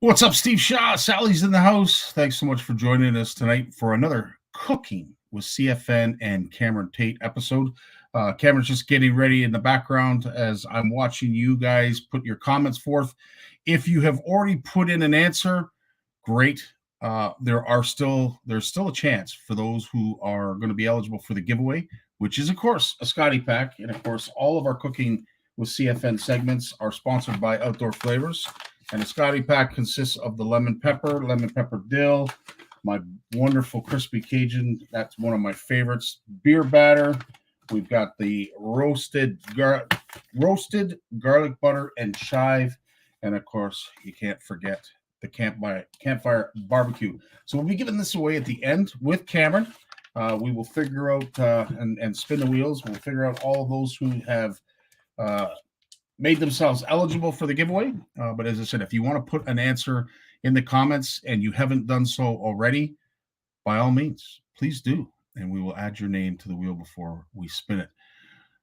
What's up, Steve Shaw? Sally's in the house. Thanks so much for joining us tonight for another Cooking with CFN and Cameron Tait episode. Cameron's just getting ready in the background as I'm watching you guys put your comments forth. If you have already put in an answer, great. There's still a chance for those who are going to be eligible for the giveaway, which is, of course, a Scotty pack. And, of course, all of our Cooking with CFN segments are sponsored by Outdoor Flavors. And the Scotty pack consists of the lemon pepper dill, my wonderful crispy Cajun. That's one of my favorites. Beer batter. We've got the roasted garlic butter and chive. And, of course, you can't forget the campfire barbecue. So we'll be giving this away at the end with Cameron. We will figure out and spin the wheels. We'll figure out all of those who have made themselves eligible for the giveaway. But as I said, if you want to put an answer in the comments and you haven't done so already, by all means, please do. And we will add your name to the wheel before we spin it.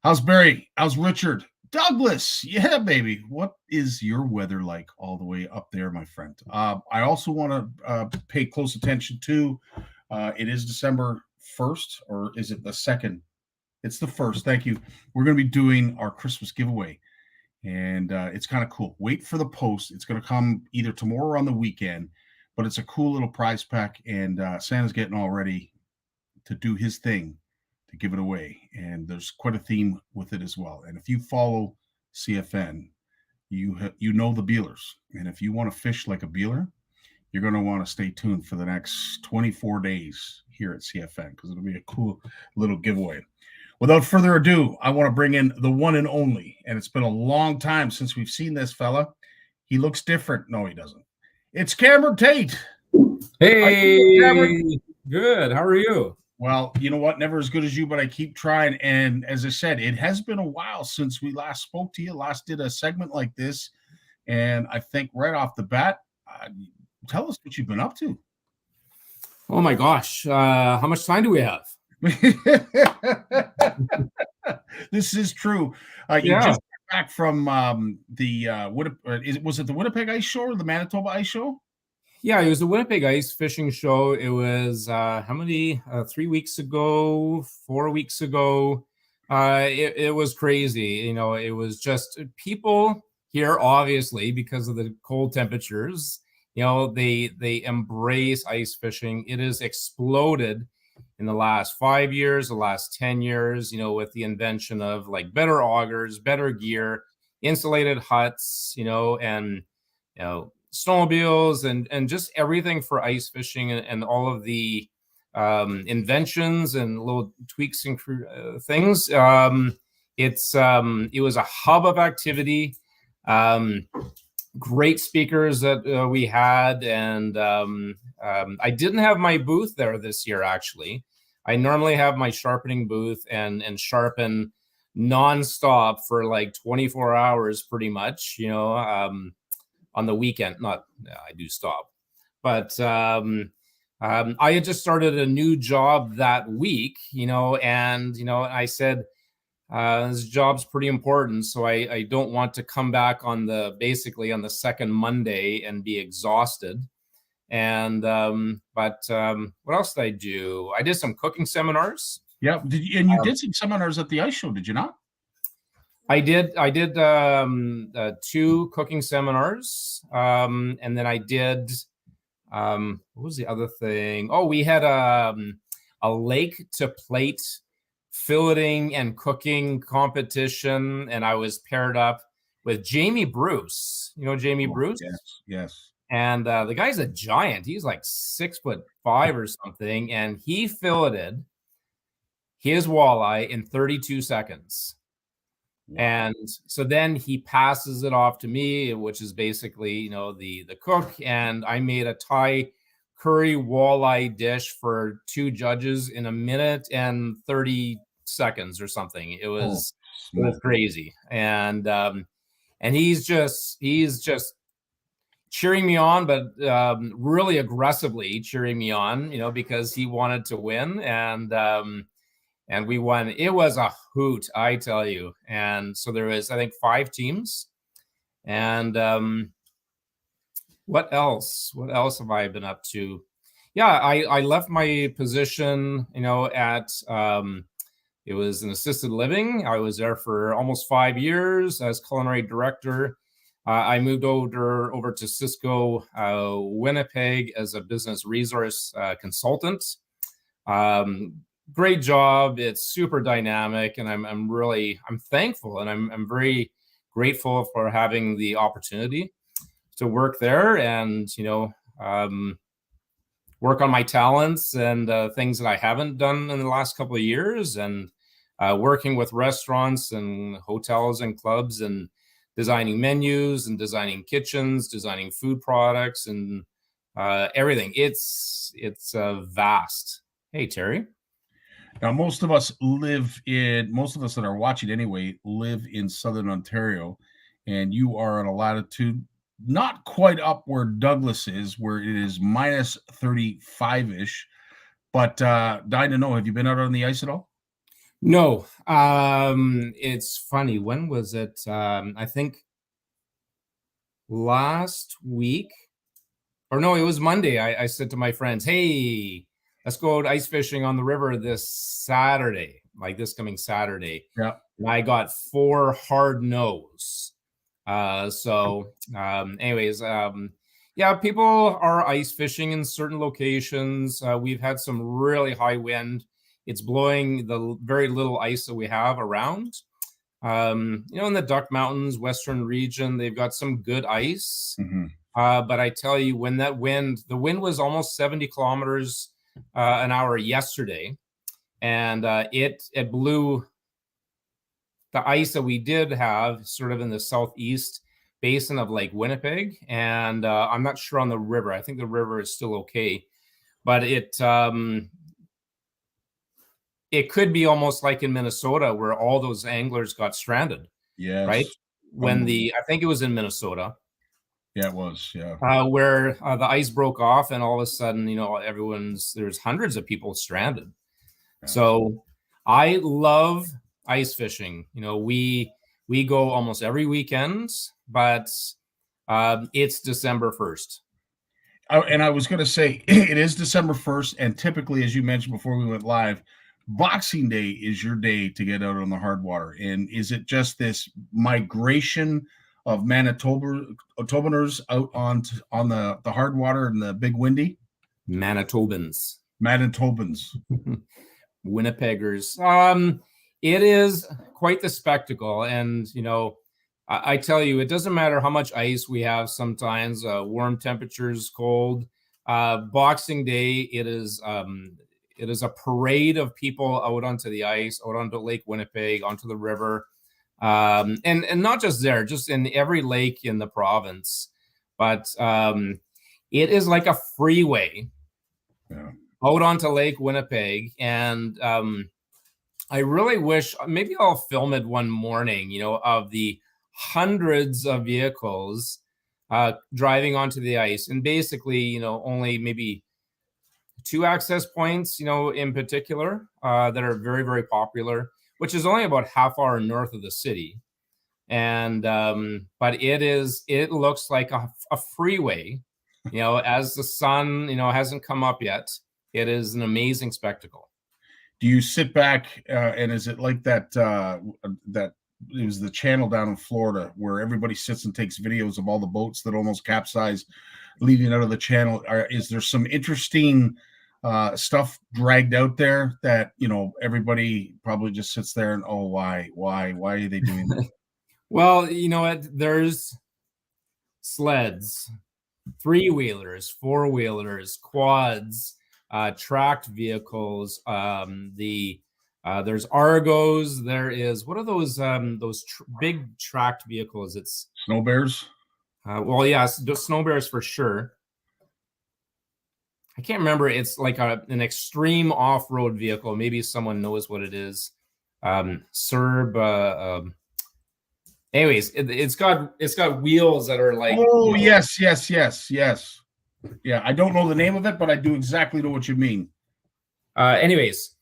How's Barry? How's Richard? Douglas? Yeah, baby. What is your weather like all the way up there, my friend? I also want to pay close attention to, it is December 1st, or is it the 2nd? It's the 1st. Thank you. We're going to be doing our Christmas giveaway. And it's kind of cool. Wait for the post. It's going to come either tomorrow or on the weekend, but it's a cool little prize pack. And Santa's getting all ready to do his thing to give it away. And there's quite a theme with it as well. And if you follow CFN, you know the Beelers. And if you want to fish like a Beeler, you're going to want to stay tuned for the next 24 days here at CFN because it'll be a cool little giveaway. Without further ado, I want to bring in the one and only, and it's been a long time since we've seen this fella. He looks different. No, he doesn't. It's Cameron Tait. Hey, Cameron. Good. How are you? Well, you know what? Never as good as you, but I keep trying. And as I said, it has been a while since we last spoke to you, last did a segment like this. And I think right off the bat, tell us what you've been up to. Oh, my gosh. How much time do we have? This is true. You just got back from was it the Winnipeg Ice Show or the Manitoba Ice Show? Yeah, it was the Winnipeg Ice Fishing Show. It was 3 weeks ago, 4 weeks ago. It was crazy. You know, it was just people here, obviously, because of the cold temperatures. You know, they embrace ice fishing. It has exploded in the last 5 years, the last 10 years, you know, with the invention of like better augers, better gear, insulated huts, you know, and, you know, snowmobiles and just everything for ice fishing and all of the inventions and little tweaks and things. It was a hub of activity. Great speakers that we had, and I didn't have my booth there this year. Actually, I normally have my sharpening booth and sharpen nonstop for like 24 hours, pretty much. You know, on the weekend. I do stop, but I had just started a new job that week. You know, and you know, I said, this job's pretty important, so I don't want to come back on the second Monday and be exhausted. And but what else did I do? I did some cooking seminars. Yeah, you did some seminars at the ice show, did you not? I did 2 cooking seminars, and then I did what was the other thing? Oh, we had a lake to plate filleting and cooking competition, and I was paired up with Jamie Bruce. You know Jamie Bruce? Yes. And the guy's a giant. He's like 6'5" or something, and he filleted his walleye in 32 seconds. Wow. And so then he passes it off to me, which is basically, you know, the cook, and I made a Thai curry walleye dish for 2 judges in 1 minute and 30 seconds or something. It was crazy. And he's just cheering me on, but really aggressively cheering me on, you know, because he wanted to win, and we won. It was a hoot, I tell you. And so there was, I think, 5 teams, and What else? What else have I been up to? Yeah, I left my position, at it was an assisted living. I was there for almost 5 years as culinary director. I moved over to Cisco, Winnipeg as a business resource consultant. Great job. It's super dynamic, and I'm thankful, and I'm very grateful for having the opportunity to work there, and work on my talents and things that I haven't done in the last couple of years, and working with restaurants and hotels and clubs, and designing menus and designing kitchens, designing food products, and everything. It's vast. Hey, Terry. Now, most of us that are watching anyway, live in Southern Ontario, and you are at a latitude not quite up where Douglas is, where it is minus 35-ish. But dying to know, have you been out on the ice at all? No. It's funny. When was it? I think last week, or no, it was Monday. I said to my friends, hey, let's go out ice fishing on the river this Saturday, like this coming Saturday. Yeah. And I got 4 hard no's. Anyways, yeah, people are ice fishing in certain locations. We've had some really high wind. It's blowing the very little ice that we have around. In the Duck Mountains, Western region, they've got some good ice. Mm-hmm. But I tell you, when the wind was almost 70 kilometers an hour yesterday, and it blew the ice that we did have sort of in the southeast basin of Lake Winnipeg. And I'm not sure on the river. I think the river is still okay, but it could be almost like in Minnesota, where all those anglers got stranded. Yes. Right? I think it was in Minnesota. Yeah, it was. Yeah. Where the ice broke off, and all of a sudden, there's hundreds of people stranded. Yeah. So I love ice fishing. We go almost every weekend, but it's December 1st. And I was going to say, it is December 1st, and typically, as you mentioned before we went live, Boxing Day is your day to get out on the hard water. And is it just this migration of Manitobaners out on the hard water and the big windy? Manitobans. Winnipeggers. It is quite the spectacle. And, I tell you, it doesn't matter how much ice we have sometimes, warm temperatures, cold. Boxing Day, it is a parade of people out onto the ice, out onto Lake Winnipeg, onto the river. And not just there, just in every lake in the province. But it is like a freeway out onto Lake Winnipeg. And I really wish, maybe I'll film it one morning, of the hundreds of vehicles driving onto the ice. And basically, only maybe 2 access points, in particular, that are very, very popular, which is only about half hour north of the city. And but it looks like a freeway, as the sun, hasn't come up yet. It is an amazing spectacle. Do you sit back and is it like that it was the channel down in Florida where everybody sits and takes videos of all the boats that almost capsize leaving out of the channel? Is there some interesting stuff dragged out there that everybody probably just sits there and why are they doing that? Well, there's sleds, 3-wheelers, 4-wheelers, quads, tracked vehicles. There's Argos. There is, what are those big tracked vehicles? It's snow bears. Well, yes, the snow bears for sure. I can't remember. It's like an extreme off-road vehicle. Maybe someone knows what it is. Serb. Anyways, it's got wheels that are like. Oh, yes. Yeah, I don't know the name of it, but I do exactly know what you mean. Anyways,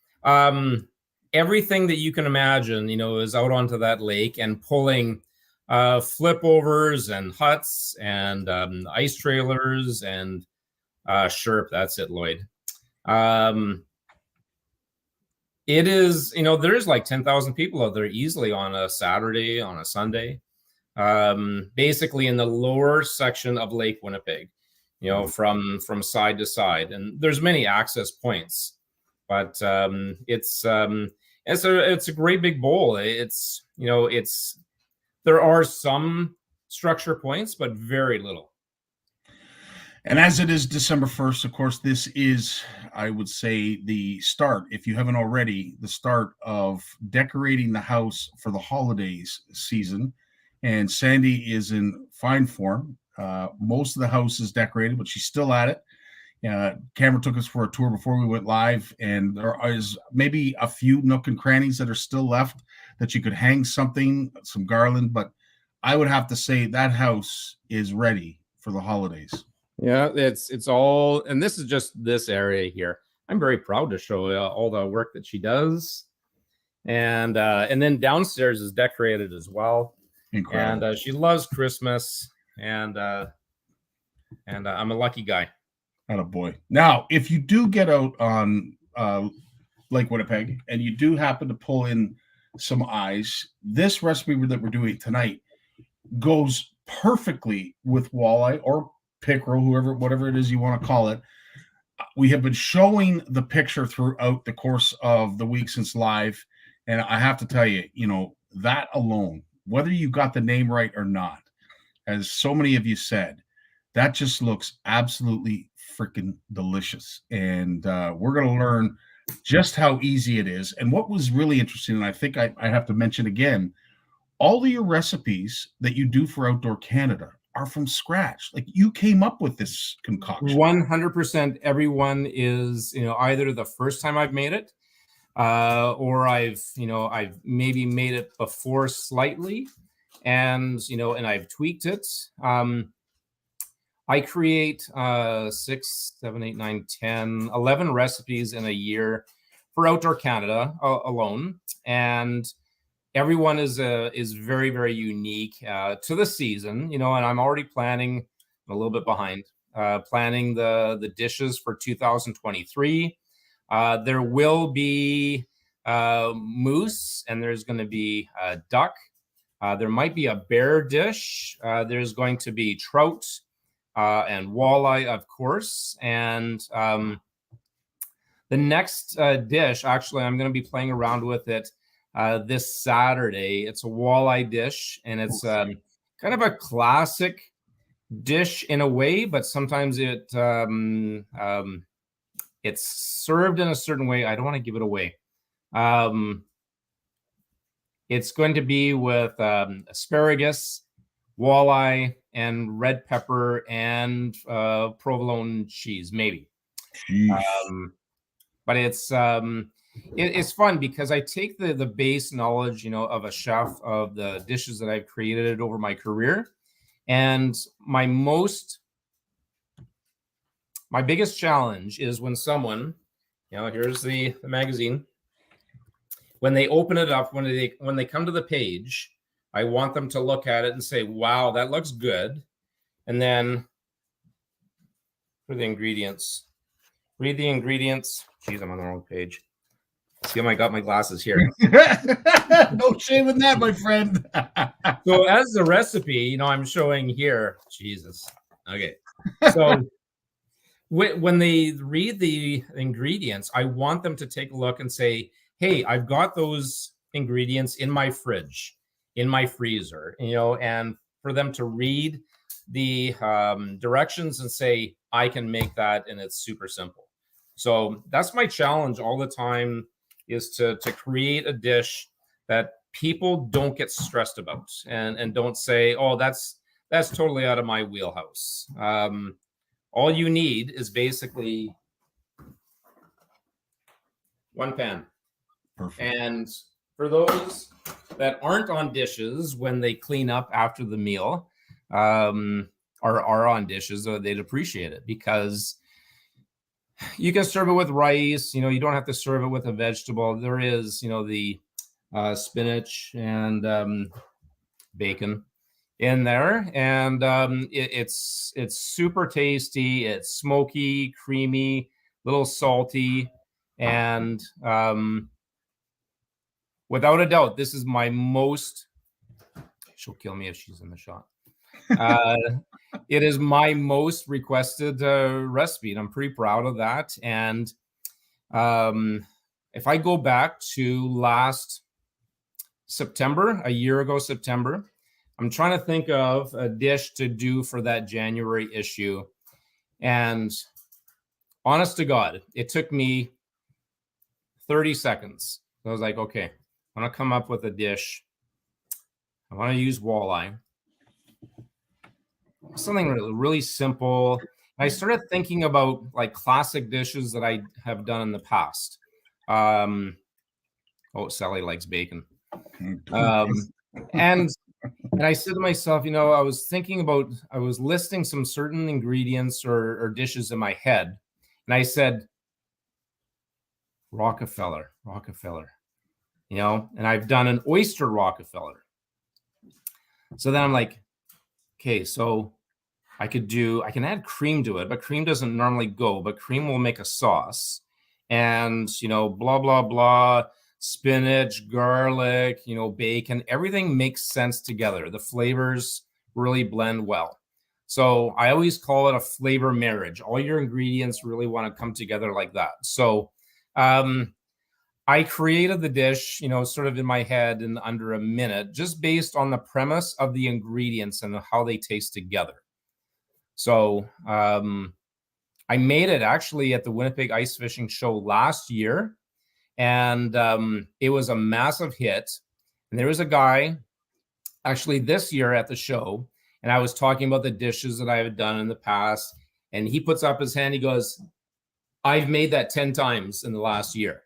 everything that you can imagine, is out onto that lake and pulling flipovers and huts and ice trailers and Sherp. That's it, Lloyd. It is, there's like 10,000 people out there easily on a Saturday, on a Sunday, basically in the lower section of Lake Winnipeg, from side to side. And there's many access points, but it's a great big bowl. There are some structure points, but very little. And as it is December 1st, of course, this is, I would say, the start, if you haven't already, the start of decorating the house for the holidays season. And Sandy is in fine form. Most of the house is decorated, but she's still at it. Cameron took us for a tour before we went live, and there is maybe a few nook and crannies that are still left that you could hang something, some garland, but I would have to say that house is ready for the holidays. Yeah, it's all, and this is just this area here. I'm very proud to show all the work that she does, and then downstairs is decorated as well. Incredible. And she loves Christmas, and I'm a lucky guy. Attaboy. Now, if you do get out on Lake Winnipeg and you do happen to pull in some eyes, this recipe that we're doing tonight goes perfectly with walleye or pickerel, whatever it is you want to call it. We have been showing the picture throughout the course of the week since live, and I have to tell you, that alone, whether you got the name right or not, as so many of you said, that just looks absolutely freaking delicious. And we're going to learn just how easy it is. And what was really interesting, and I think I have to mention again, all of your recipes that you do for Outdoor Canada are from scratch. Like, you came up with this concoction. 100%. Everyone is, either the first time I've made it, or I've maybe made it before slightly, and I've tweaked it. I create 6, 7, 8, 9, 10, 11 recipes in a year for Outdoor Canada alone, and everyone is very, very unique to the season, and I'm already planning, a little bit behind, planning the dishes for 2023. There will be moose, and there's going to be duck. There might be a bear dish. There's going to be trout and walleye, of course. And the next dish, actually, I'm going to be playing around with it this Saturday. It's a walleye dish, and it's kind of a classic dish in a way, but sometimes it's served in a certain way. I don't want to give it away. It's going to be with asparagus, walleye, and red pepper, and provolone cheese, maybe. But it's fun because I take the base knowledge, of a chef, of the dishes that I've created over my career, and my biggest challenge is when someone, here's the magazine. When they open it up, when they come to the page, I want them to look at it and say, wow, that looks good. And then for the ingredients, read the ingredients. Geez, I'm on the wrong page. See, I got my glasses here. No shame in that, my friend. So as the recipe, I'm showing here. Jesus. Okay. So when they read the ingredients, I want them to take a look and say, hey, I've got those ingredients in my fridge, in my freezer, and for them to read the directions and say, I can make that, and it's super simple. So that's my challenge all the time, is to create a dish that people don't get stressed about and don't say, oh, that's totally out of my wheelhouse. All you need is basically one pan. Perfect. And for those that aren't on dishes when they clean up after the meal, or are on dishes, they'd appreciate it, because you can serve it with rice. You don't have to serve it with a vegetable. There is, the spinach and bacon. in there, and it's super tasty. It's smoky, creamy, little salty, and without a doubt, this is my most. She'll kill me if she's in the shot. It is my most requested recipe, and I'm pretty proud of that. And if I go back to last September, a year ago September, I'm trying to think of a dish to do for that January issue. And honest to God, it took me 30 seconds. I was like, okay, I want to come up with a dish. I want to use walleye. Something really simple. I started thinking about like classic dishes that I have done in the past. Oh, Sally likes bacon. And I said to myself, I was thinking about, I was listing some certain ingredients or dishes in my head. And I said, Rockefeller, and I've done an oyster Rockefeller. So then I'm like, okay, so I can add cream to it, but cream doesn't normally go, but cream will make a sauce. And, blah, blah, blah, spinach, garlic, bacon, everything makes sense together. The flavors really blend well. So I always call it a flavor marriage. All your ingredients really want to come together like that. So I created the dish, sort of in my head in under a minute, just based on the premise of the ingredients and how they taste together. So I made it actually at the Winnipeg Ice Fishing Show last year, and it was a massive hit. And there was a guy actually this year at the show, and I was talking about the dishes that I had done in the past, and he puts up his hand. He goes, I've made that 10 times in the last year.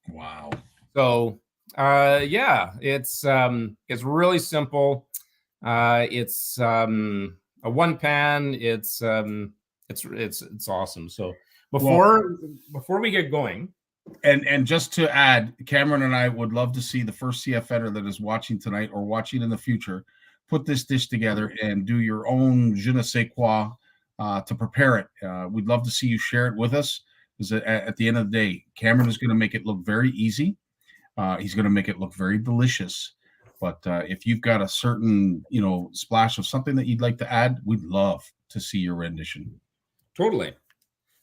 Wow. So yeah, it's really simple. It's a one pan. It's awesome. So before we get going, and just to add, Cameron and I would love to see the first CFNer that is watching tonight or watching in the future put this dish together and do your own je ne sais quoi to prepare it. We'd love to see you share it with us, because at the end of the day, Cameron is going to make it look very easy. He's going to make it look very delicious. But if you've got a certain, splash of something that you'd like to add, we'd love to see your rendition. Totally.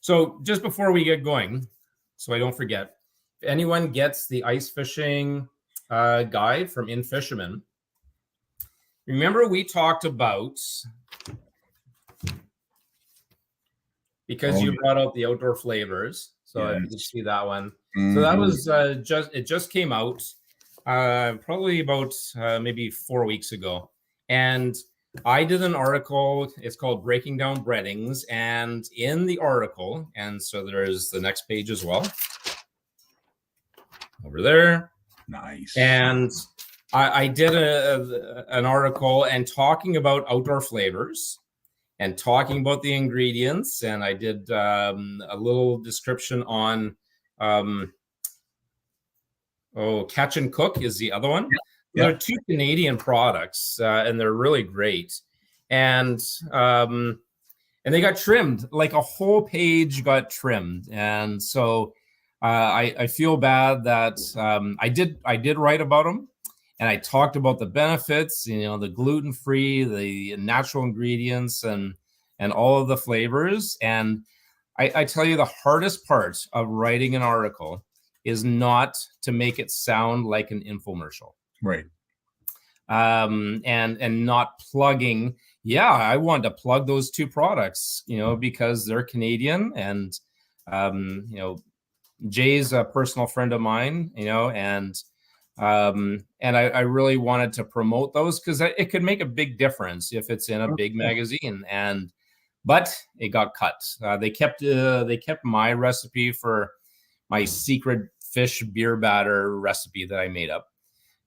So just before we get going, so I don't forget, if anyone gets the ice fishing guide from In Fisherman, remember we talked about, because you brought out the outdoor flavors. So if you can see that one. Mm-hmm. So that was it just came out probably about maybe 4 weeks ago. And I did an article. It's called Breaking Down Breadings. And in the article, and so there's the next page as well. Over there. Nice. And I did an article and talking about outdoor flavors and talking about the ingredients. And I did a little description on Catch and Cook is the other one. Yeah. They're two Canadian products, and they're really great. And they got trimmed, like a whole page got trimmed. And so I feel bad that I did write about them, and I talked about the benefits, the gluten-free, the natural ingredients, and all of the flavors. And I tell you, the hardest part of writing an article is not to make it sound like an infomercial. Right. And not plugging. Yeah, I want to plug those two products, because they're Canadian, and Jay's a personal friend of mine, and I really wanted to promote those because it could make a big difference if it's in a big magazine. But it got cut. They kept my recipe for my secret fish beer batter recipe that I made up,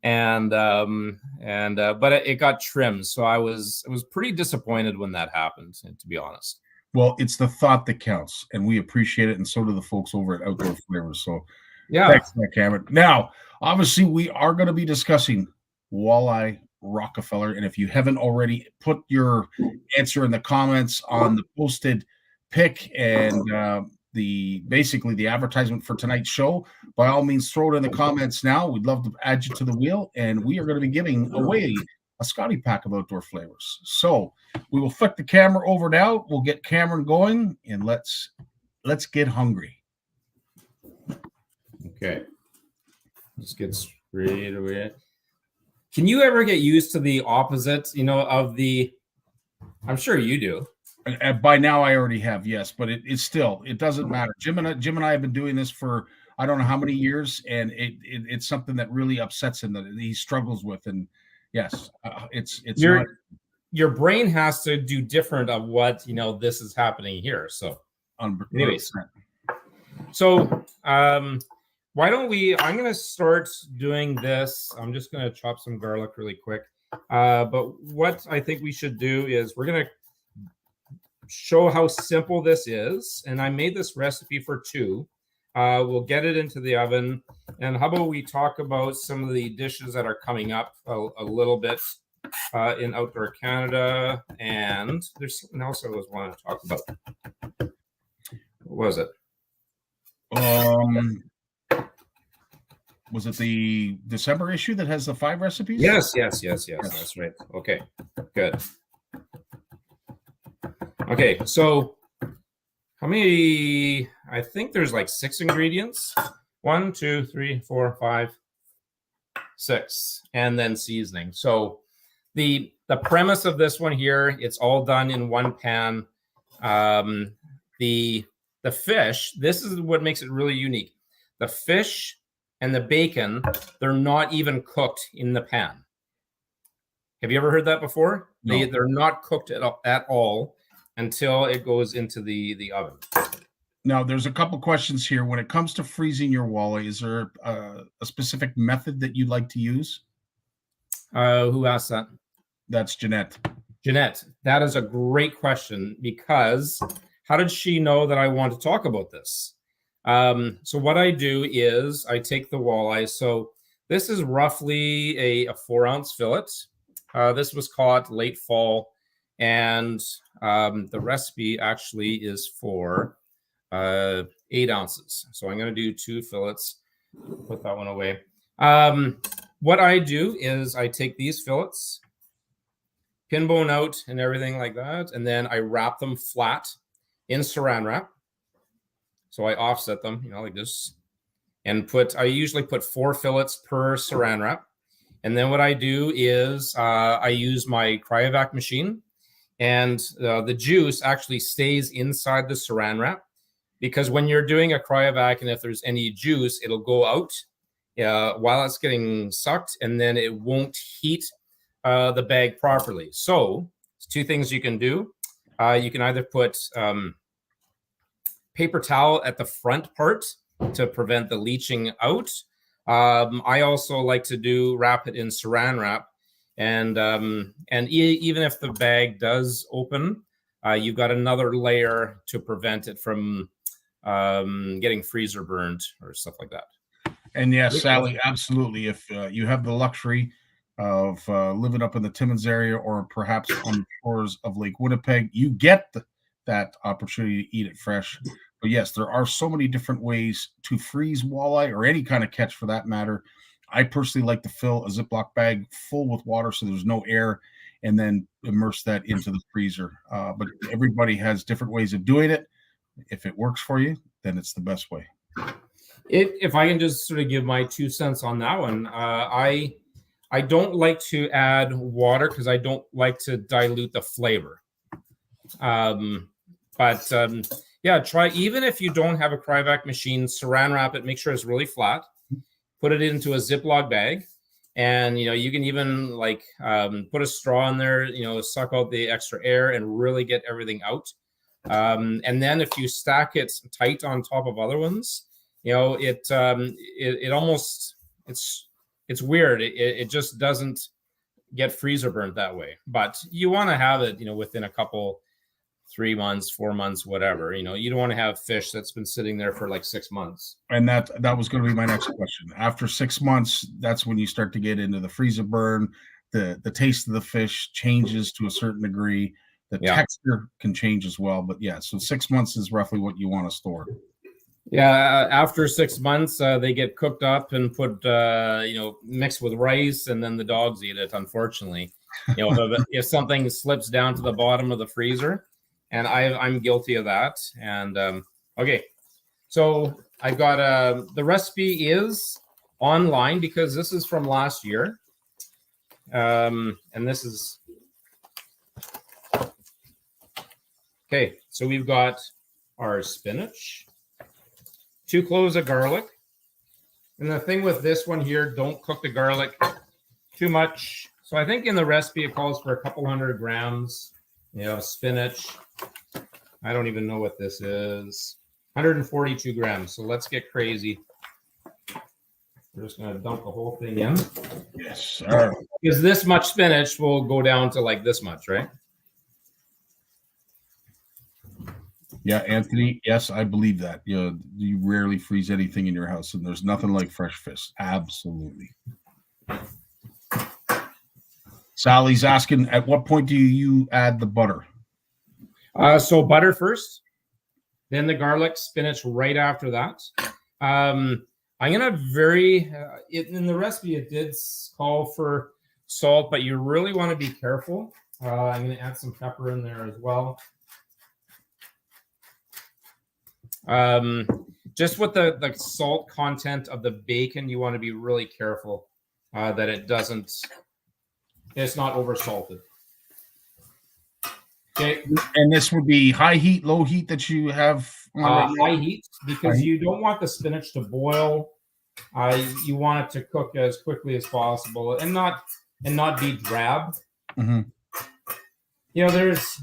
but it got trimmed. So I was pretty disappointed when that happened, to be honest. Well, it's the thought that counts, and we appreciate it, and so do the folks over at Outdoor Flavors. So, yeah, thanks for that, Cameron. Now, obviously, we are going to be discussing walleye Rockefeller. And if you haven't already, put your answer in the comments on the posted pic and basically the advertisement for tonight's show. By all means, throw it in the comments now. We'd love to add you to the wheel, and we are going to be giving away a Scotty pack of outdoor flavors. So we will flick the camera over now. We'll get Cameron going, and let's get hungry. Okay, let's get straight away. Can you ever get used to the opposite, of the? I'm sure you do. By now, I already have, yes, but it's still, it doesn't matter. Jim and I have been doing this for I don't know how many years, and it's something that really upsets him, that he struggles with. And yes, it's your brain has to do different of what this is happening here. So, anyways, so why don't we? I'm going to start doing this. I'm just going to chop some garlic really quick. But what I think we should do is we're going to show how simple this is. And I made this recipe for 2. We'll get it into the oven. And how about we talk about some of the dishes that are coming up a little bit in Outdoor Canada. And there's something else I was wanting to talk about. What was it? Was it the December issue that has the 5 recipes? Yes. That's right. Okay, good. Okay, so how many? I think there's like 6 ingredients. 1, 2, 3, 4, 5, 6, and then seasoning. So the premise of this one here, it's all done in one pan. The fish, this is what makes it really unique. The fish and the bacon, they're not even cooked in the pan. Have you ever heard that before? No. They're not cooked at all until it goes into the oven. Now, there's a couple questions here. When it comes to freezing your walleye, is there a specific method that you'd like to use? Who asked that? That's Jeanette. Jeanette, that is a great question, because how did she know that I want to talk about this? So what I do is I take the walleye. So this is roughly a 4-ounce fillet. This was caught late fall, and the recipe actually is for 8 ounces. So I'm going to do 2 fillets. Put that one away. What I do is I take these fillets, pin bone out and everything like that, and then I wrap them flat in saran wrap. So I offset them, like this, and I usually put 4 fillets per saran wrap. And then what I do is I use my cryovac machine, and the juice actually stays inside the saran wrap, because when you're doing a cryovac and if there's any juice, it'll go out while it's getting sucked, and then it won't heat the bag properly. So 2 things you can do. You can either put paper towel at the front part to prevent the leaching out. I also like to wrap it in saran wrap, and even if the bag does open, you've got another layer to prevent it from getting freezer burned or stuff like that. And yes, Sally, absolutely. If you have the luxury of living up in the Timmins area or perhaps on the shores of Lake Winnipeg, you get that opportunity to eat it fresh. But yes, there are so many different ways to freeze walleye, or any kind of catch for that matter. I personally like to fill a Ziploc bag full with water so there's no air, and then immerse that into the freezer. But everybody has different ways of doing it. If it works for you, then it's the best way. If I can just sort of give my 2 cents on that one, I don't like to add water because I don't like to dilute the flavor. Yeah, try, even if you don't have a cryovac machine, saran wrap it, make sure it's really flat, put it into a Ziploc bag, and you can even put a straw in there, suck out the extra air and really get everything out. And then if you stack it tight on top of other ones, it almost, it's weird. It just doesn't get freezer burnt that way. But you want to have it, within a couple, 3 months, 4 months, whatever. You don't want to have fish that's been sitting there for like 6 months. And that was going to be my next question. After 6 months, that's when you start to get into the freezer burn, the taste of the fish changes to a certain degree. The texture can change as well. But yeah, so 6 months is roughly what you want to store. Yeah, after 6 months, they get cooked up and put, mixed with rice, and then the dogs eat it. Unfortunately, if something slips down to the bottom of the freezer, and I'm guilty of that. And okay, so I've got the recipe is online because this is from last year, and this is okay. So we've got our spinach, 2 cloves of garlic. And the thing with this one here, don't cook the garlic too much. So I think in the recipe it calls for a couple 100 grams, spinach. I don't even know what this is. 142 grams. So let's get crazy. We're just going to dump the whole thing in. Yes, sir. Because this much spinach will go down to like this much, right? Yeah, Anthony. Yes, I believe that. You rarely freeze anything in your house, and there's nothing like fresh fish. Absolutely. Sally's asking, at what point do you add the butter? So butter first, then the garlic, spinach right after that. I'm gonna in the recipe it did call for salt, but you really want to be careful. I'm gonna add some pepper in there as well. Just with the salt content of the bacon, you want to be really careful that it's not over salted. Okay, and this would be high heat, low heat that you have on high heat, because you don't want the spinach to boil. You want it to cook as quickly as possible and not be drab. Mm-hmm. There's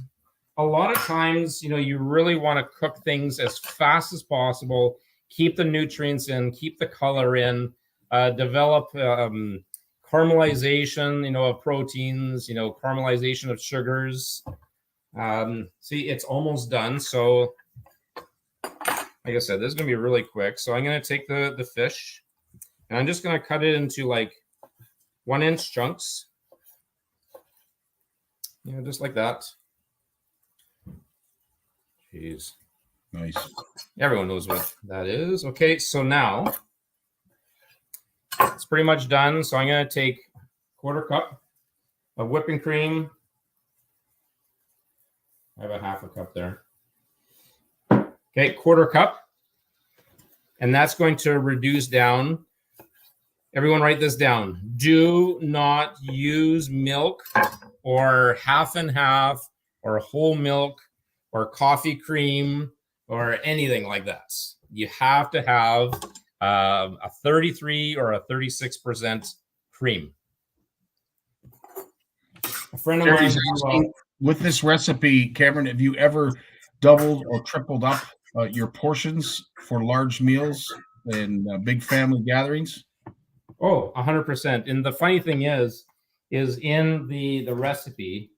a lot of times, you really want to cook things as fast as possible, keep the nutrients in, keep the color in, develop caramelization, of proteins, caramelization of sugars. See, it's almost done. So like I said, this is going to be really quick. So I'm going to take the fish and I'm just going to cut it into like 1-inch chunks. Just like that. Jeez. Nice. Everyone knows what that is. Okay, so now it's pretty much done. So I'm going to take 1/4 cup of whipping cream. I have a 1/2 cup there. Okay, 1/4 cup. And that's going to reduce down. Everyone write this down. Do not use milk or half and half or whole milk or coffee cream or anything like that. You have to have a 33 or a 36% cream. A friend of mine asking, with this recipe, Cameron, have you ever doubled or tripled up your portions for large meals and big family gatherings? Oh, 100%. And the funny thing is in the recipe,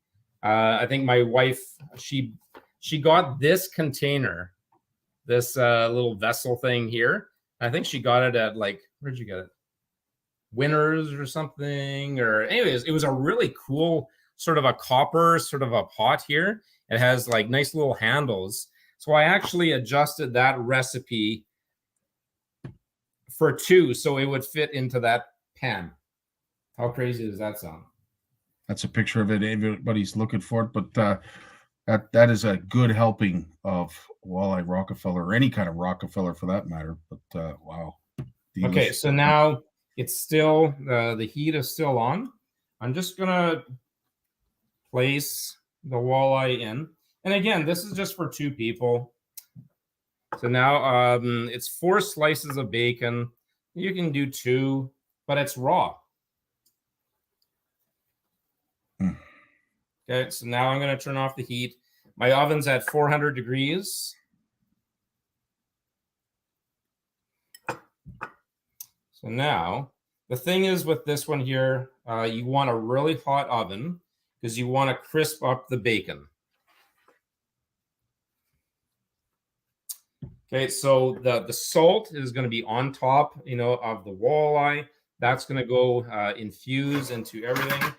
I think my wife, she got this container, this little vessel thing here. I think she got it at where'd you get it? Winners or something. Or anyways, it was a really cool sort of a copper sort of a pot here. It has like nice little handles. So I actually adjusted that recipe for 2 so it would fit into that pan. How crazy does that sound? That's a picture of it. Everybody's looking for it, but that is a good helping of walleye Rockefeller, or any kind of Rockefeller for that matter. But wow. Delicious. Okay, so now it's still the heat is still on. I'm just gonna place the walleye in, and again, this is just for 2 people. So now it's 4 slices of bacon. You can do 2, but it's raw. Okay, so now I'm going to turn off the heat. My oven's at 400 degrees. So now, the thing is with this one here, you want a really hot oven because you want to crisp up the bacon. Okay, so the salt is going to be on top, of the walleye. That's going to go infuse into everything.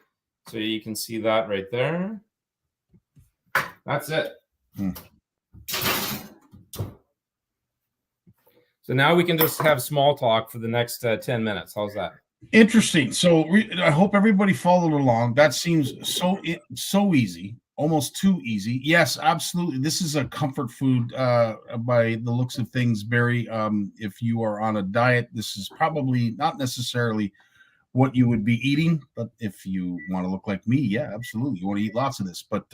So you can see that right there. That's it. So now we can just have small talk for the next 10 minutes. How's that? Interesting. So I hope everybody followed along. That seems so easy, almost too easy. Yes, absolutely. This is a comfort food by the looks of things, Barry. If you are on a diet, this is probably not necessarily what you would be eating, but if you want to look like me, yeah, absolutely. You want to eat lots of this. But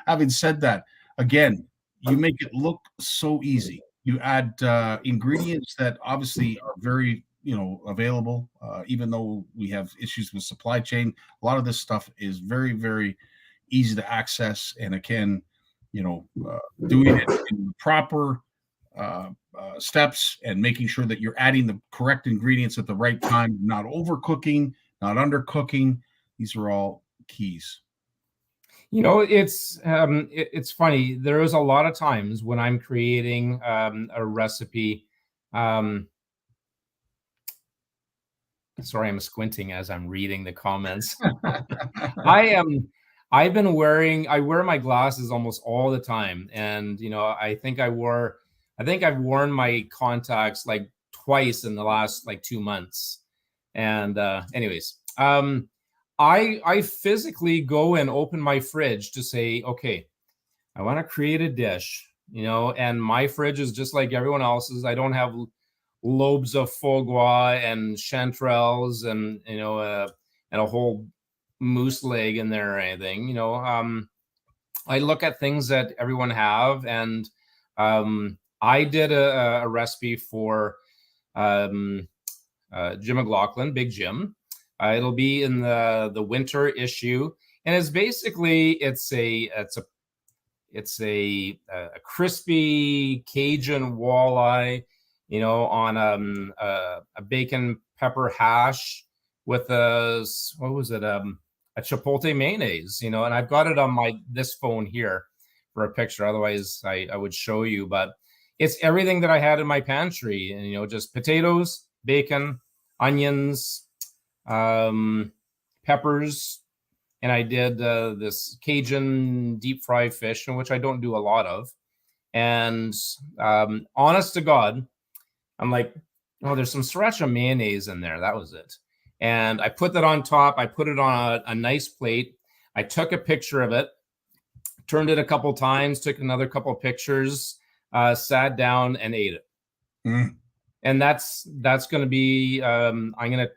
having said that, again, you make it look so easy. You add ingredients that obviously are very, available. Even though we have issues with supply chain, a lot of this stuff is very, very easy to access. And again, doing it in the proper steps and making sure that you're adding the correct ingredients at the right time, not overcooking, not undercooking. These are all keys. It's funny. There is a lot of times when I'm creating a recipe. Sorry, I'm squinting as I'm reading the comments. I wear my glasses almost all the time, and I think I've worn my contacts like twice in the last like 2 months. And anyways, I physically go and open my fridge to say, okay, I want to create a dish, and my fridge is just like everyone else's. I don't have lobes of foie gras and chanterelles and and a whole moose leg in there or anything. I look at things that everyone have, and I did a recipe for Jim McLaughlin, Big Jim. It'll be in the winter issue, and it's basically it's a crispy Cajun walleye, on a bacon pepper hash with a chipotle mayonnaise, and I've got it on this phone here for a picture. Otherwise, I would show you, but it's everything that I had in my pantry, and just potatoes, bacon, onions, peppers, and I did this Cajun deep fried fish, which I don't do a lot of. And honest to God, I'm like, oh, there's some sriracha mayonnaise in there. That was it. And I put that on top. I put it on a nice plate. I took a picture of it, turned it a couple times, took another couple pictures, sat down and ate it. And that's going to be, I'm going to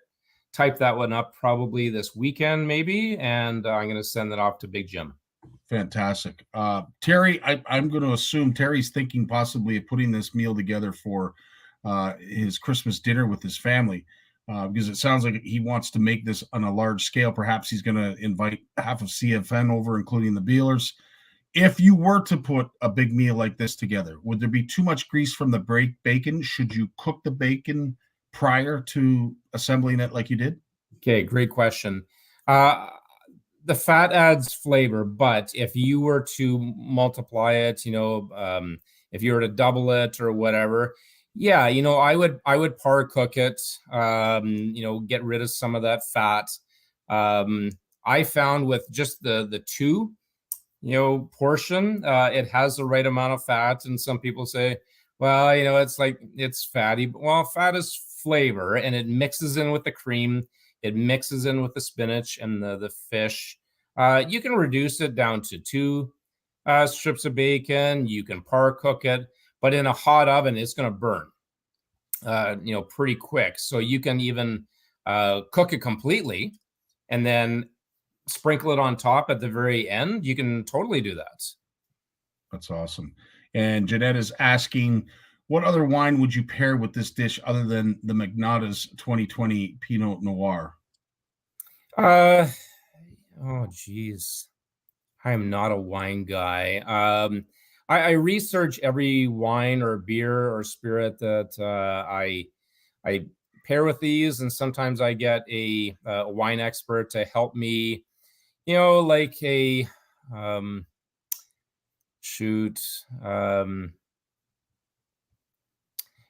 type that one up probably this weekend, maybe. And I'm going to send that off to Big Jim. Fantastic. Terry, I'm going to assume Terry's thinking possibly of putting this meal together for his Christmas dinner with his family, because it sounds like he wants to make this on a large scale. Perhaps he's going to invite half of CFN over, including the Bealers. If you were to put a big meal like this together, would there be too much grease from the bacon? Should you cook the bacon prior to assembling it like you did? Okay, great question. The fat adds flavor, but if you were to multiply it, if you were to double it or whatever, yeah, I would par cook it, get rid of some of that fat. I found with just the two, portion, it has the right amount of fat. And some people say, well, it's fatty. Well, fat is flavor, and it mixes in with the cream. It mixes in with the spinach and the fish. You can reduce it down to 2 strips of bacon. You can par cook it, but in a hot oven, it's going to burn, pretty quick. So you can even cook it completely and then sprinkle it on top at the very end. You can totally do that. That's awesome. And Jeanette is asking, what other wine would you pair with this dish other than the Magnata's 2020 Pinot Noir? Oh, geez. I am not a wine guy. I research every wine or beer or spirit that I pair with these, and sometimes I get a wine expert to help me, like a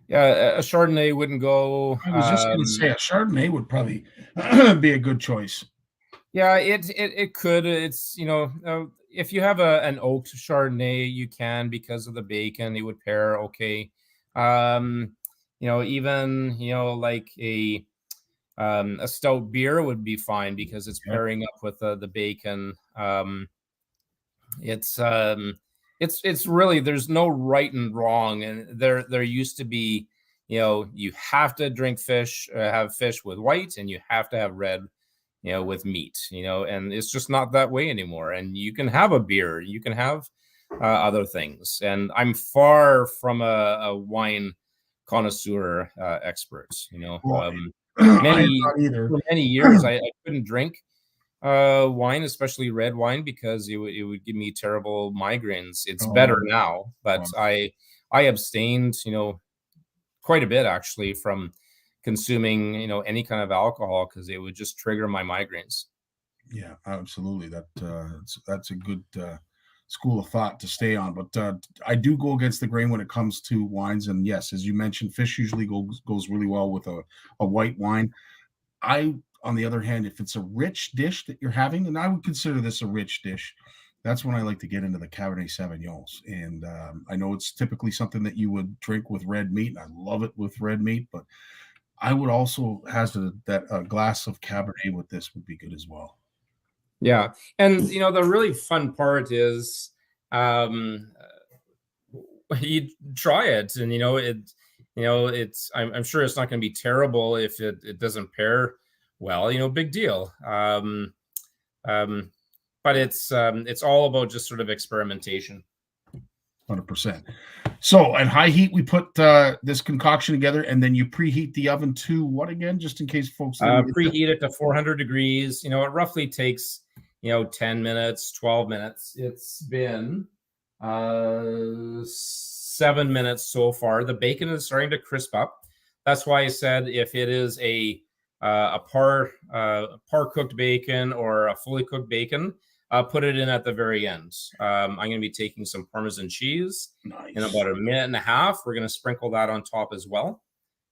yeah, a Chardonnay wouldn't go. I was just going to say a Chardonnay would probably be a good choice. Yeah, it could. It's if you have an oak Chardonnay, you can because of the bacon. It would pair okay. Um, even like a stout beer would be fine because it's Yep. pairing up with the bacon. It's um, it's really there's no right and wrong, and there used to be you have to drink fish, have fish with white, and you have to have red with meat, and it's just not that way anymore. And you can have a beer, you can have other things. And I'm far from a wine connoisseur expert. Well, I'm Many not either. for many years I couldn't drink wine, especially red wine, because it would give me terrible migraines. It's better Oh, now, but wow. I abstained, quite a bit actually from consuming any kind of alcohol because it would just trigger my migraines. Yeah, absolutely. That's a good school of thought to stay on. But I do go against the grain when it comes to wines. And yes, as you mentioned, fish usually goes really well with a white wine. On the other hand, if it's a rich dish that you're having, and I would consider this a rich dish, that's when I like to get into the Cabernet Sauvignons. And I know it's typically something that you would drink with red meat, and I love it with red meat, but I would also hazard that a glass of Cabernet with this would be good as well. Yeah. And the really fun part is um you try it, and it's I'm sure it's not going to be terrible if it doesn't pair well, big deal. Um but it's all about just sort of experimentation. 100%. So at high heat, we put this concoction together, and then you preheat the oven to what again? Just in case folks didn't get that. Preheat it to 400 degrees. It roughly takes 10 minutes, 12 minutes. It's been 7 minutes so far. The bacon is starting to crisp up. That's why I said if it is a par cooked bacon or a fully cooked bacon, put it in at the very end. I'm going to be taking some Parmesan cheese in Nice. about a minute and a half. We're going to sprinkle that on top as well,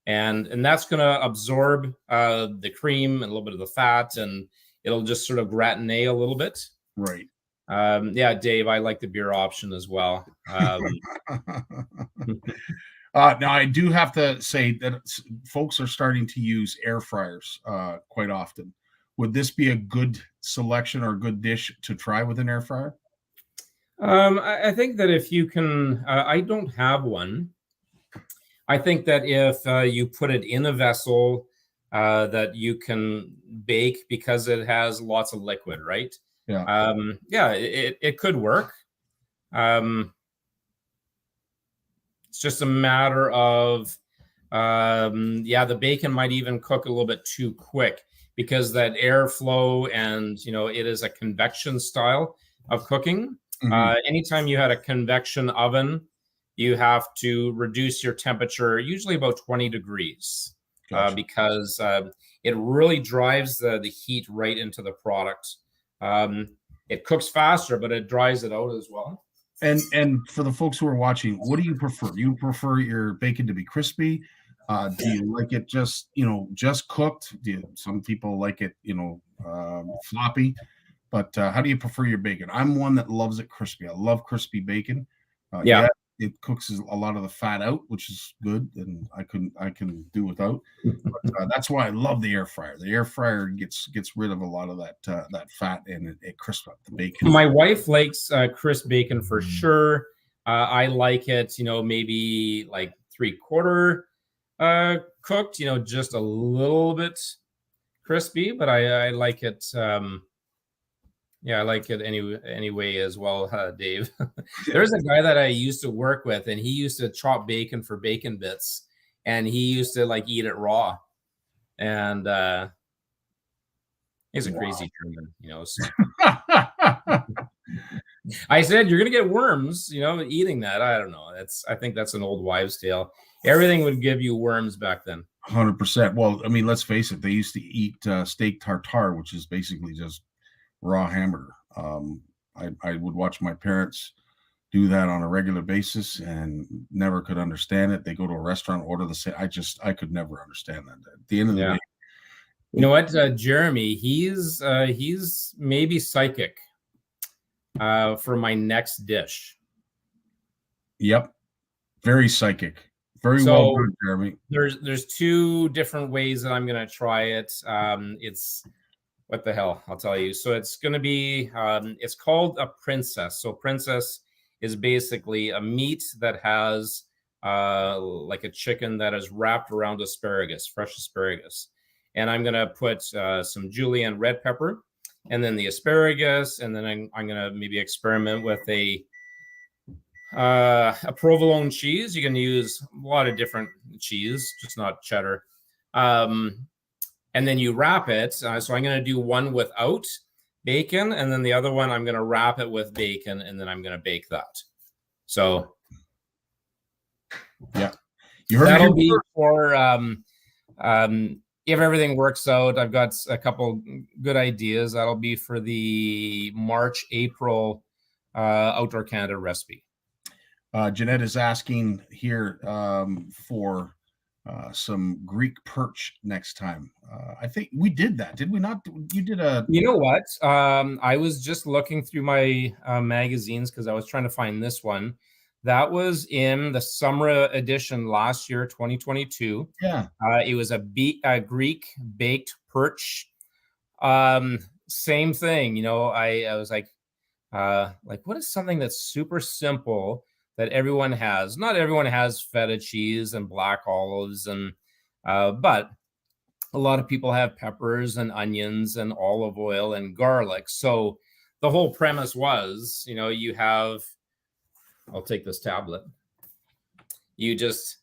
and that's going to absorb the cream and a little bit of the fat, and it'll just sort of gratinate a little bit. Right. Yeah, Dave, I like the beer option as well. Now, I do have to say that folks are starting to use air fryers quite often. Would this be a good selection or a good dish to try with an air fryer? I think that if you can, I don't have one. I think that if you put it in a vessel that you can bake because it has lots of liquid, right? Yeah. Yeah, it could work. It's just a matter of, the bacon might even cook a little bit too quick because that airflow and, it is a convection style of cooking. Mhm. Anytime you had a convection oven, you have to reduce your temperature, usually about 20 degrees, Gotcha. because it really drives the heat right into the product. It cooks faster, but it dries it out as well. And for the folks who are watching, what do you prefer? Do you prefer your bacon to be crispy? Do you like it just cooked? Some people like it, floppy? But how do you prefer your bacon? I'm one that loves it crispy. I love crispy bacon. Yeah. Yeah, it cooks a lot of the fat out, which is good, and I can do without. But that's why I love the air fryer. The air fryer gets rid of a lot of that fat, and it crisps up the bacon. My wife likes crisp bacon for sure. I like it, maybe like 3/4 cooked, just a little bit crispy, but I like it. Yeah, I like it anyway as well, Dave. There's a guy that I used to work with, and he used to chop bacon for bacon bits, and he used to like eat it raw. And he's a crazy German, so. I said you're gonna get worms, eating that. I don't know. I think that's an old wives' tale. Everything would give you worms back then. 100%. Well, I mean, let's face it. They used to eat steak tartare, which is basically just raw hamburger. I would watch my parents do that on a regular basis and never could understand it. They go to a restaurant, order the same. I could never understand that. At the end of the day, You know what, Jeremy? He's maybe psychic for my next dish. Yep, very psychic, very well So done, Jeremy. there's two different ways that I'm gonna try it. It's what the hell, I'll tell you. So it's gonna be it's called a princess. So princess is basically a meat that has like a chicken that is wrapped around asparagus, fresh asparagus. And I'm gonna put some julienne red pepper, and then the asparagus, and then I'm gonna maybe experiment with a provolone cheese. You can use a lot of different cheese, just not cheddar. And then you wrap it. So I'm gonna do one without bacon, and then the other one I'm gonna wrap it with bacon, and then I'm gonna bake that. So yeah, you heard that'll be for if everything works out. I've got a couple good ideas. That'll be for the March, April Outdoor Canada recipe. Jeanette is asking here for some Greek perch next time. I think we did that, did we not? You did a. You know what? I was just looking through my magazines because I was trying to find this one. That was in the summer edition last year, 2022. Yeah. It was a Greek baked perch. Same thing, you know. I was like, what is something that's super simple that everyone has? Not everyone has feta cheese and black olives, and but a lot of people have peppers and onions and olive oil and garlic. So the whole premise was, you know, you have. I'll take this tablet. You just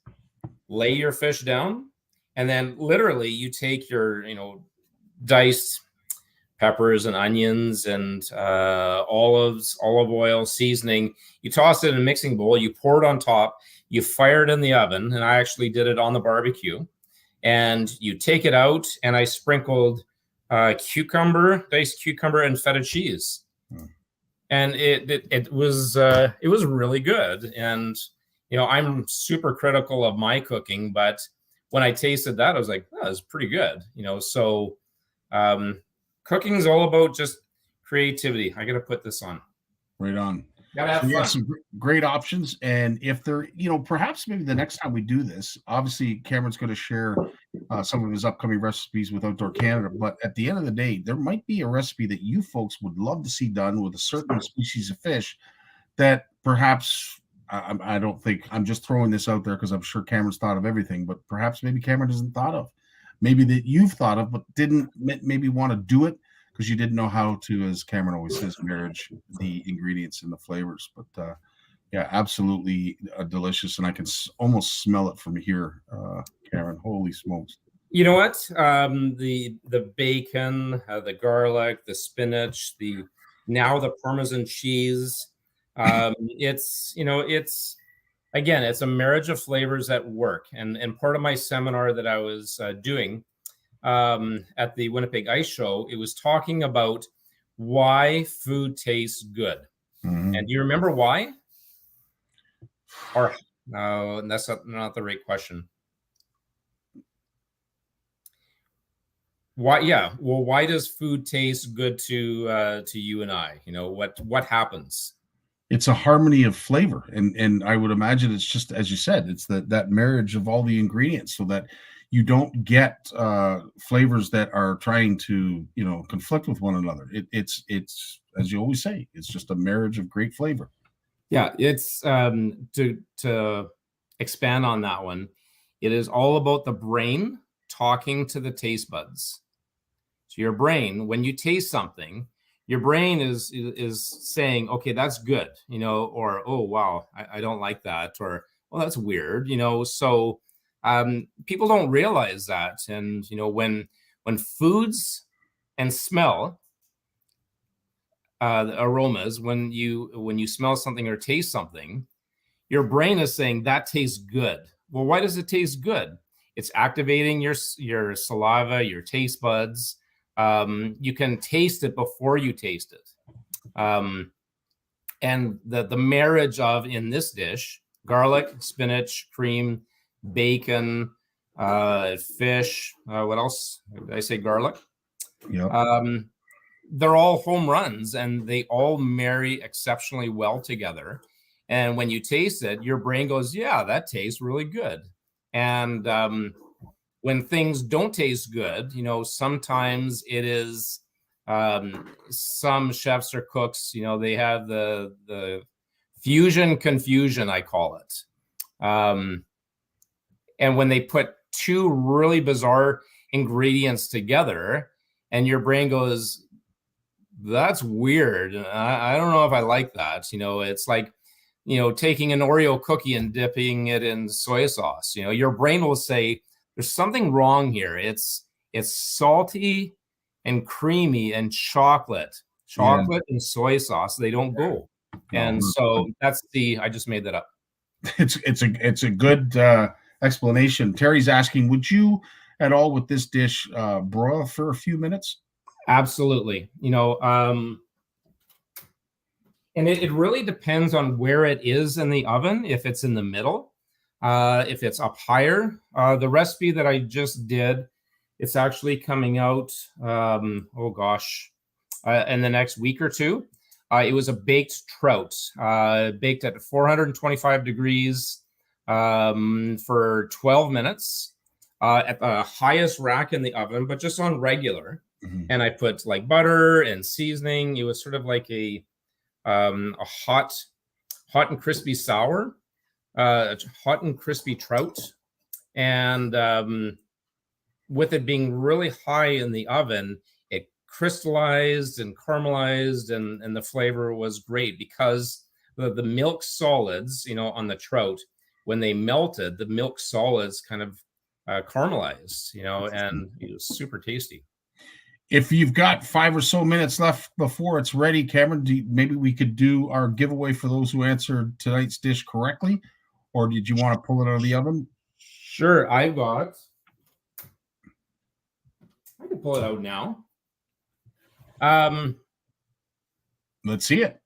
lay your fish down, and then literally you take your, you know, diced peppers and onions and olives, olive oil, seasoning. You toss it in a mixing bowl. You pour it on top. You fire it in the oven, and I actually did it on the barbecue. And you take it out, and I sprinkled diced cucumber, and feta cheese. And it was really good. And you know, I'm super critical of my cooking, but when I tasted that, I was like, oh, it's pretty good. You know, so cooking is all about just creativity. I got to put this on. Right on. Gotta have fun. Some great options, and if they're, you know, perhaps maybe the next time we do this, obviously Cameron's going to share some of his upcoming recipes with Outdoor Canada, but at the end of the day, there might be a recipe that you folks would love to see done with a certain species of fish that perhaps I don't think, I'm just throwing this out there because I'm sure Cameron's thought of everything, but perhaps maybe Cameron hasn't thought of, maybe that you've thought of but didn't maybe want to do it because you didn't know how to, as Cameron always says, marriage the ingredients and the flavors. But yeah, absolutely delicious, and I can almost smell it from here, Cameron. Holy smokes! You know what? The bacon, the garlic, the spinach, the Parmesan cheese. It's, you know, it's again, it's a marriage of flavors at work. And part of my seminar that I was doing at the Winnipeg Ice Show, it was talking about why food tastes good. Mm-hmm. And do you remember why? Or no, that's not the right question. Why? Yeah. Well, why does food taste good to you and I? You know, what happens? It's a harmony of flavor, and I would imagine it's just, as you said, it's that marriage of all the ingredients, so that you don't get flavors that are trying to, you know, conflict with one another. It's as you always say, it's just a marriage of great flavor. Yeah, it's to expand on that one. It is all about the brain talking to the taste buds. So your brain, when you taste something, your brain is saying, okay, that's good, you know, or, oh, wow, I don't like that, or, well, that's weird, you know. So people don't realize that. And, you know, when foods and smell, the aromas, when you smell something or taste something, your brain is saying that tastes good. Well, why does it taste good? It's activating your saliva, your taste buds. You can taste it before you taste it. And the marriage of, in this dish, garlic, spinach, cream, bacon, fish. What else? Did I say garlic? Yeah. They're all home runs, and they all marry exceptionally well together. And when you taste it, your brain goes, yeah, that tastes really good. And when things don't taste good, you know, sometimes it is some chefs or cooks, you know, they have the fusion confusion, I call it. And when they put two really bizarre ingredients together, and your brain goes, that's weird. I don't know if I like that. You know, it's like, you know, taking an Oreo cookie and dipping it in soy sauce. You know, your brain will say, there's something wrong here. It's salty and creamy and chocolate and soy sauce. They don't go. And so that's I just made that up. It's a good explanation. Terry's asking, would you at all with this dish broil for a few minutes? Absolutely. You know, and it really depends on where it is in the oven. If it's in the middle, if it's up higher. The recipe that I just did, it's actually coming out, in the next week or two. It was a baked trout, baked at 425 degrees for 12 minutes at the highest rack in the oven, but just on regular. Mm-hmm. And I put like butter and seasoning. It was sort of like a hot and crispy sour, hot and crispy trout. And with it being really high in the oven, it crystallized and caramelized, and the flavor was great because the milk solids, you know, on the trout, when they melted, the milk solids kind of caramelized, you know, and it was super tasty. If you've got 5 or so minutes left before it's ready, Cameron, maybe we could do our giveaway for those who answered tonight's dish correctly, or did you want to pull it out of the oven? Sure, I can pull it out now. Let's see it.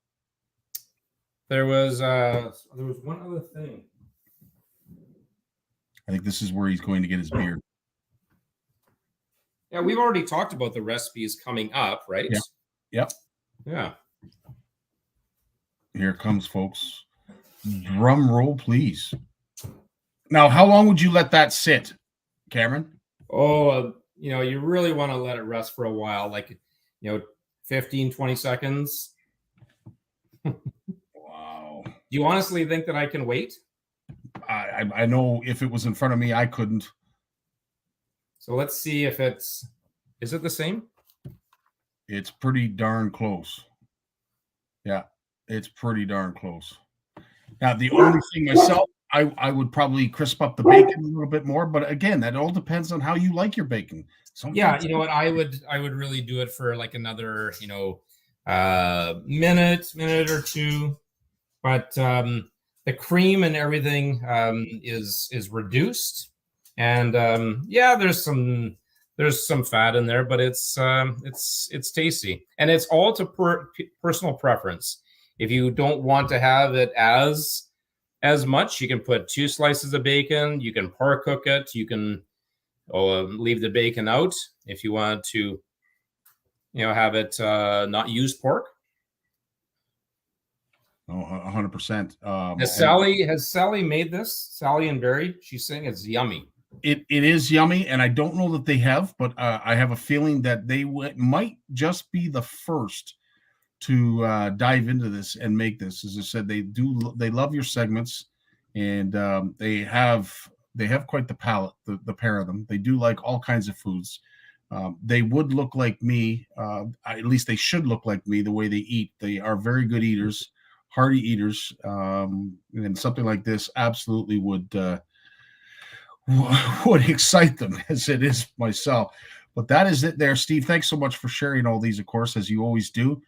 There was one other thing. I think this is where he's going to get his beer. Yeah, we've already talked about the recipes coming up, right? Yeah. Yep. Yeah. Here it comes, folks. Drum roll, please. Now, how long would you let that sit, Cameron? Oh, you know, you really want to let it rest for a while, like, you know, 15, 20 seconds. Wow. Do you honestly think that I can wait? I know if it was in front of me, I couldn't. So let's see if is it the same? It's pretty darn close. Yeah, it's pretty darn close. Now, the only thing myself, I would probably crisp up the bacon a little bit more, but again, that all depends on how you like your bacon. Yeah, you know what, I would really do it for like another, you know, minute or two, but the cream and everything is reduced, and yeah, there's some fat in there, but it's tasty, and it's all to personal preference. If you don't want to have it as much, you can put 2 slices of bacon. You can par cook it. You can leave the bacon out if you want to, you know, have it not use pork. Oh, 100%. Has Sally made this? Sally and Barry, she's saying it's yummy. It is yummy, and I don't know that they have, but I have a feeling that they might just be the first to dive into this and make this. As I said, they love your segments, and they have quite the palate, the pair of them. They do like all kinds of foods. They would look like me, at least they should look like me the way they eat. They are very good eaters, hearty eaters, and something like this absolutely would excite them, as it is myself. But that is it there, Steve. Thanks so much for sharing all these, of course, as you always do.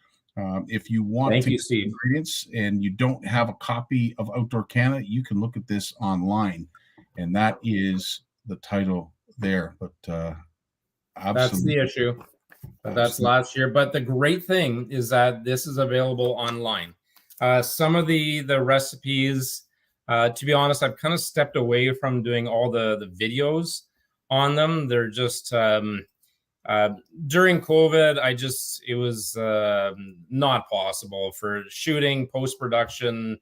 If you want ingredients and you don't have a copy of Outdoor Canada, you can look at this online, and that is the title there. But that's the issue. But that's last year. But the great thing is that this is available online. Some of the recipes, to be honest, I've kind of stepped away from doing all the videos. on them. They're just during COVID, it was not possible for shooting, post-production,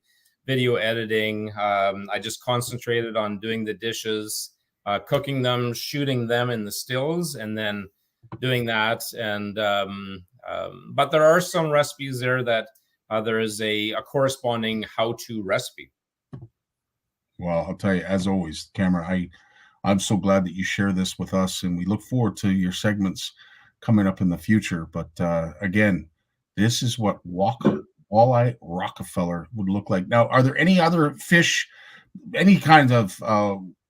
video editing. I just concentrated on doing the dishes, cooking them, shooting them in the stills, and then doing that. And but there are some recipes there that there is a corresponding how-to recipe. Well, I'll tell you, as always, Cameron, I'm so glad that you share this with us, and we look forward to your segments coming up in the future. But again, this is what walleye Rockefeller would look like. Now, are there any other fish, any kind of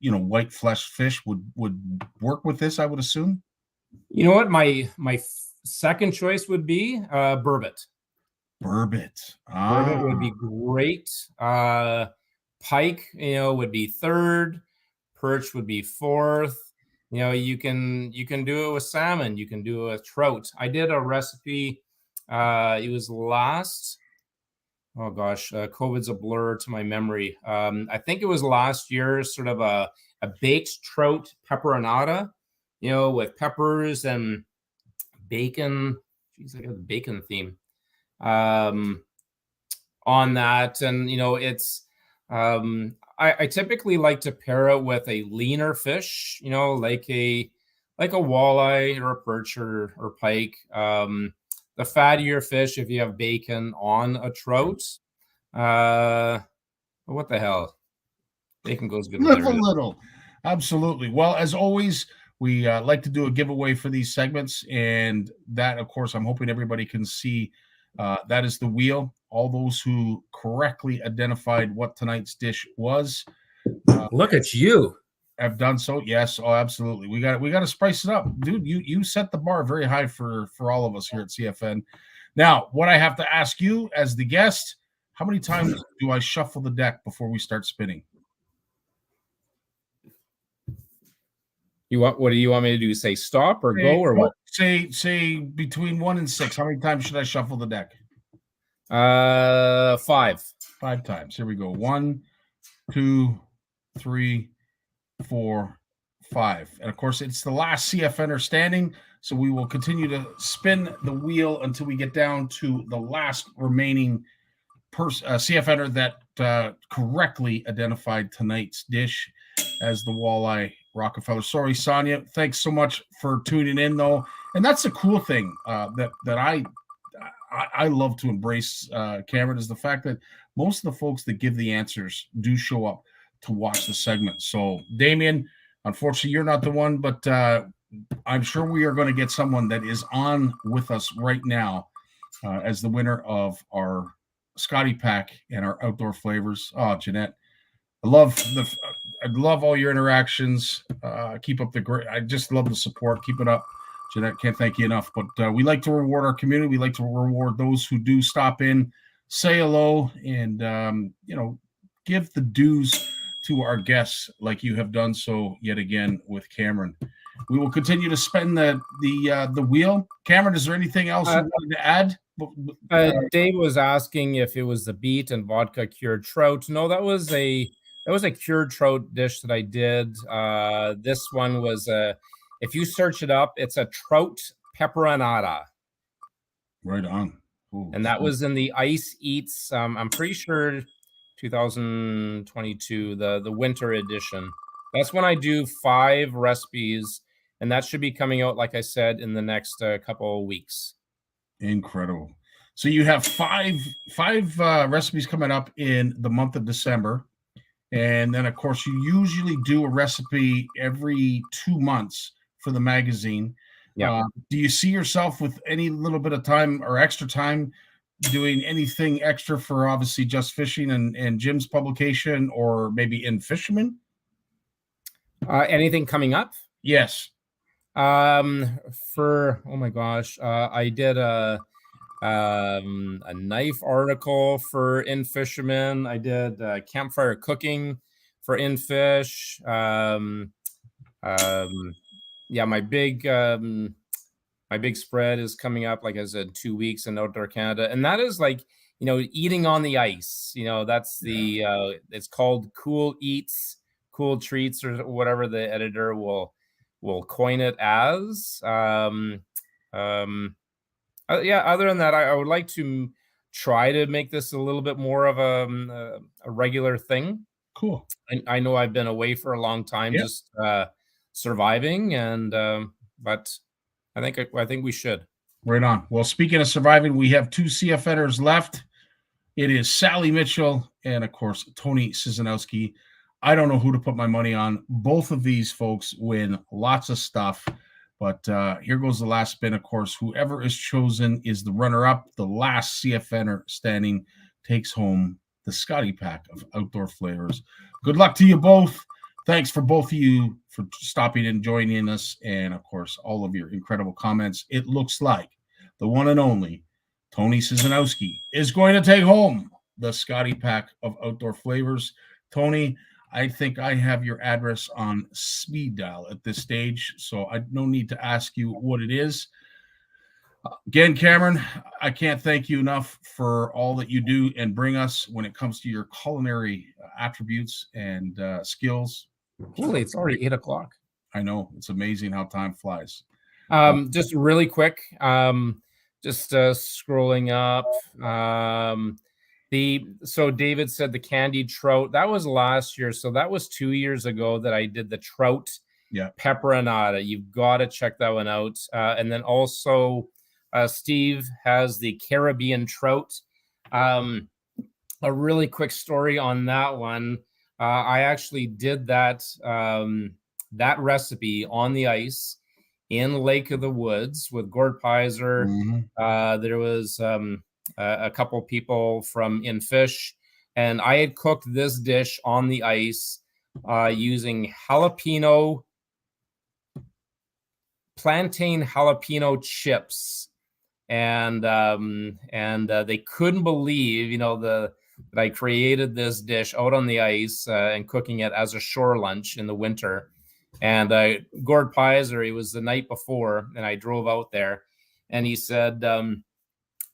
white flesh fish would work with this? I would assume. You know what? My second choice would be burbot. Burbot. Burbot would be great. Pike, would be third. Perch would be fourth. You can do it with salmon. You can do it with trout. I did a recipe. It was last. Oh gosh, COVID's a blur to my memory. I think it was last year. Sort of a baked trout pepperonata. With peppers and bacon. Jeez, I got the bacon theme on that, and it's. I typically like to pair it with a leaner fish, like a walleye or a perch or pike. The fattier fish, if you have bacon on a trout, what the hell? Bacon goes good with everything. Little. Absolutely. Well, as always, we like to do a giveaway for these segments, and that, of course, I'm hoping everybody can see. That is the wheel. All those who correctly identified what tonight's dish was. Look at you. Have done so. Yes. Oh, absolutely. We got to spice it up, dude. You set the bar very high for all of us here at CFN. Now, what I have to ask you as the guest, how many times do I shuffle the deck before we start spinning? What do you want me to do? Say stop or go or what? Say between 1 and 6. How many times should I shuffle the deck? 5. 5 times. Here we go. 1, 2, 3, 4, 5. And of course, it's the last CFNer standing. So we will continue to spin the wheel until we get down to the last remaining CFNer that correctly identified tonight's dish as the walleye Rockefeller. Sorry, Sonia. Thanks so much for tuning in, though. And that's the cool thing that I love to embrace, Cameron, is the fact that most of the folks that give the answers do show up to watch the segment. So, Damien, unfortunately, you're not the one, but I'm sure we are going to get someone that is on with us right now as the winner of our Scotty Pack and our outdoor flavors. Oh, Jeanette, I love all your interactions. Keep up the great. I just love the support. Keep it up, Jeanette. Can't thank you enough. But we like to reward our community. We like to reward those who do stop in, say hello, and give the dues to our guests, like you have done so yet again with Cameron. We will continue to spin the wheel. Cameron, is there anything else you wanted to add? Dave was asking if it was the beet and vodka cured trout. No, that was a cured trout dish that I did. This one was if you search it up, it's a trout pepperonata. Right on. Ooh, and that was in the Ice Eats. I'm pretty sure 2022, the winter edition. That's when I do 5 recipes, and that should be coming out, like I said, in the next couple of weeks. Incredible. So you have five recipes coming up in the month of December. And then, of course, you usually do a recipe every 2 months for the magazine. Yeah. Do you see yourself with any little bit of time or extra time doing anything extra for obviously Just Fishing and Jim's publication, or maybe in Fisherman? Anything coming up? Yes. For, oh my gosh, I did a knife article for In Fisherman. I did campfire cooking for In Fish. Yeah, my big spread is coming up, like I said, 2 weeks in Outdoor Canada, and that is like, eating on the ice. That's the it's called Cool Eats, Cool Treats, or whatever the editor will we'll coin it as. Yeah, other than that, I would like to try to make this a little bit more of a regular thing. Cool. I know I've been away for a long time, just surviving, and but I think we should. Right on. Well, speaking of surviving, we have 2 CFNers left. It is Sally Mitchell and, of course, Tony Szynowski. I don't know who to put my money on. Both of these folks win lots of stuff. But here goes the last spin, of course. Whoever is chosen is the runner-up. The last CFNer standing takes home the Scotty pack of Outdoor Flavors. Good luck to you both. Thanks for both of you for stopping and joining us. And, of course, all of your incredible comments. It looks like the one and only Tony Szynowski is going to take home the Scotty pack of Outdoor Flavors. Tony, I think I have your address on speed dial at this stage, so I no need to ask you what it is. Again, Cameron, I can't thank you enough for all that you do and bring us when it comes to your culinary attributes and skills. Holy, it's already 8 o'clock. I know. It's amazing how time flies. Just really quick, just scrolling up. So David said the candied trout, that was last year. So that was 2 years ago that I did the trout pepperonata. You've got to check that one out. And then also Steve has the Caribbean trout. A really quick story on that one. I actually did that recipe on the ice in Lake of the Woods with Gord Pizer. Mm-hmm. There was a couple people from In Fish, and I had cooked this dish on the ice using plantain jalapeno chips, and they couldn't believe, that I created this dish out on the ice and cooking it as a shore lunch in the winter. And Gord Pizer, it was the night before, and I drove out there, and he said,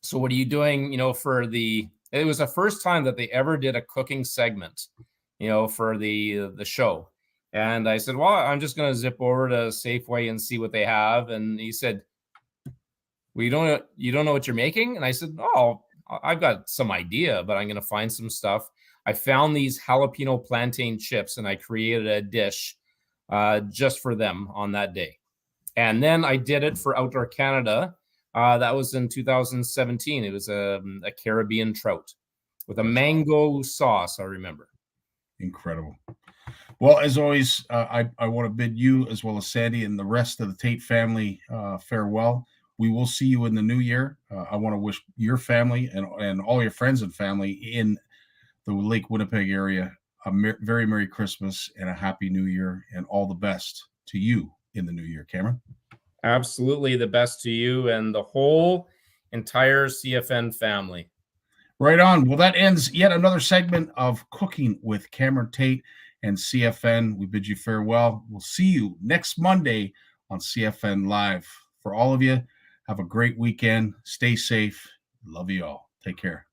so what are you doing, it was the first time that they ever did a cooking segment, for the show. And I said, well, I'm just going to zip over to Safeway and see what they have. And he said, well, you don't know what you're making? And I said, oh, I've got some idea, but I'm going to find some stuff. I found these jalapeno plantain chips, and I created a dish just for them on that day. And then I did it for Outdoor Canada. That was in 2017. It was a Caribbean trout with a mango sauce, I remember. Incredible. Well, as always, I want to bid you, as well as Sandy and the rest of the Tait family, farewell. We will see you in the new year. I want to wish your family and all your friends and family in the Lake Winnipeg area a very Merry Christmas and a Happy New Year, and all the best to you in the new year, Cameron. Absolutely, the best to you and the whole entire CFN family. Right on. Well, that ends yet another segment of Cooking with Cameron Tait and CFN. We bid you farewell. We'll see you next Monday on CFN Live. For all of you, have a great weekend. Stay safe. Love you all. Take care.